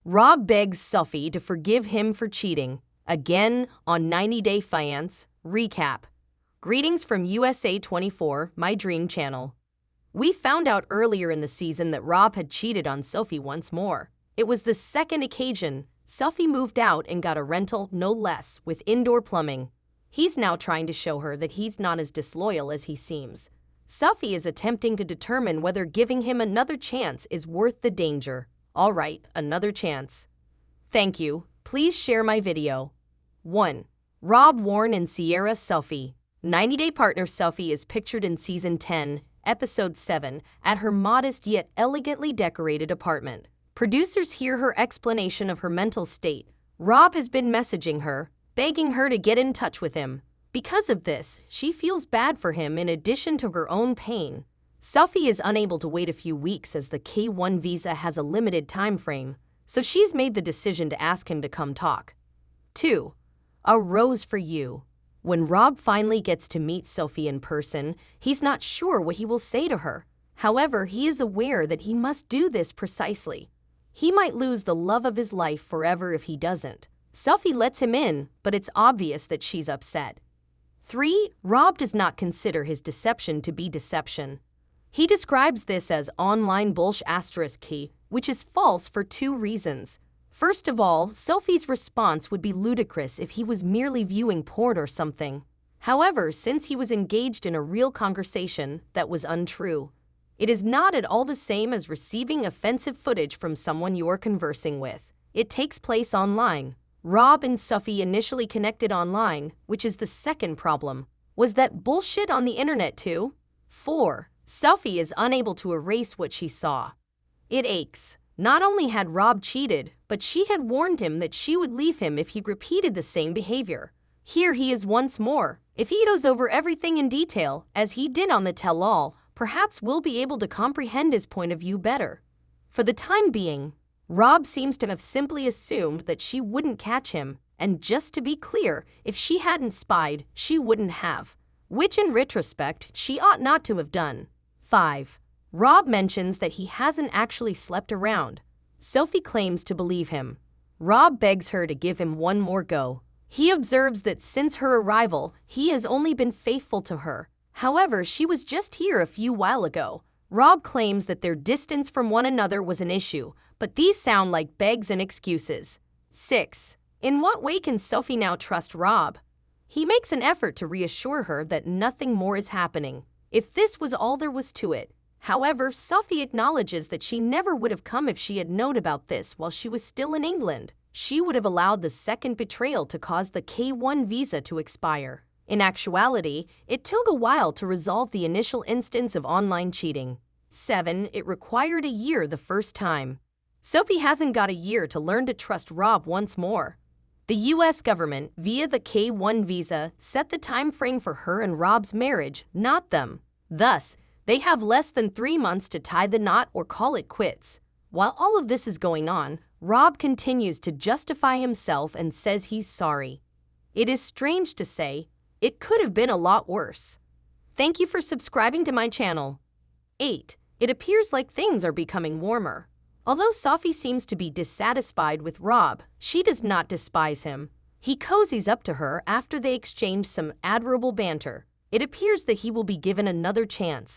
Rob begs Sophie to forgive him for cheating. Again on 90 Day Fiance Recap. Greetings from USA 24, my dream channel. We found out earlier in the season that Rob had cheated on Sophie once more. It was the second occasion. Sophie moved out and got a rental, no less, with indoor plumbing. He's now trying to show her that he's not as disloyal as he seems. Sophie is attempting to determine whether giving him another chance is worth the danger. All right, another chance. Thank you. Please share my video. 1. Rob, Warren, and Sierra. Sophie. 90-day partner Sophie is pictured in Season 10, Episode 7, at her modest yet elegantly decorated apartment. Producers hear her explanation of her mental state. Rob has been messaging her, begging her to get in touch with him. Because of this, she feels bad for him in addition to her own pain. Sophie is unable to wait a few weeks as the K-1 visa has a limited time frame, so she's made the decision to ask him to come talk. 2. A rose for you. When Rob finally gets to meet Sophie in person, he's not sure what he will say to her. However, he is aware that he must do this precisely. He might lose the love of his life forever if he doesn't. Sophie lets him in, but it's obvious that she's upset. 3. Rob does not consider his deception to be deception. He describes this as online bullshit, which is false for 2 reasons. First of all, Sophie's response would be ludicrous if he was merely viewing porn or something. However, since he was engaged in a real conversation, that was untrue. It is not at all the same as receiving offensive footage from someone you're conversing with. It takes place online. Rob and Sophie initially connected online, which is the second problem. Was that bullshit on the internet too? 4. Sophie is unable to erase what she saw. It aches. Not only had Rob cheated, but she had warned him that she would leave him if he repeated the same behavior. Here he is once more. If he goes over everything in detail, as he did on the tell-all, perhaps we'll be able to comprehend his point of view better. For the time being, Rob seems to have simply assumed that she wouldn't catch him, and just to be clear, if she hadn't spied, she wouldn't have. Which in retrospect, she ought not to have done. 5. Rob mentions that he hasn't actually slept around. Sophie claims to believe him. Rob begs her to give him one more go. He observes that since her arrival, he has only been faithful to her. However, she was just here a few while ago. Rob claims that their distance from one another was an issue, but these sound like begs and excuses. 6. In what way can Sophie now trust Rob? He makes an effort to reassure her that nothing more is happening. If this was all there was to it. However, Sophie acknowledges that she never would have come if she had known about this while she was still in England. She would have allowed the second betrayal to cause the K-1 visa to expire. In actuality, it took a while to resolve the initial instance of online cheating. 7. It required a year the first time. Sophie hasn't got a year to learn to trust Rob once more. The US government, via the K-1 visa, set the time frame for her and Rob's marriage, not them. Thus, they have less than 3 months to tie the knot or call it quits. While all of this is going on, Rob continues to justify himself and says he's sorry. It is strange to say, it could have been a lot worse. Thank you for subscribing to my channel. 8. It appears like things are becoming warmer. Although Sophie seems to be dissatisfied with Rob, she does not despise him. He cozies up to her after they exchange some admirable banter. It appears that he will be given another chance.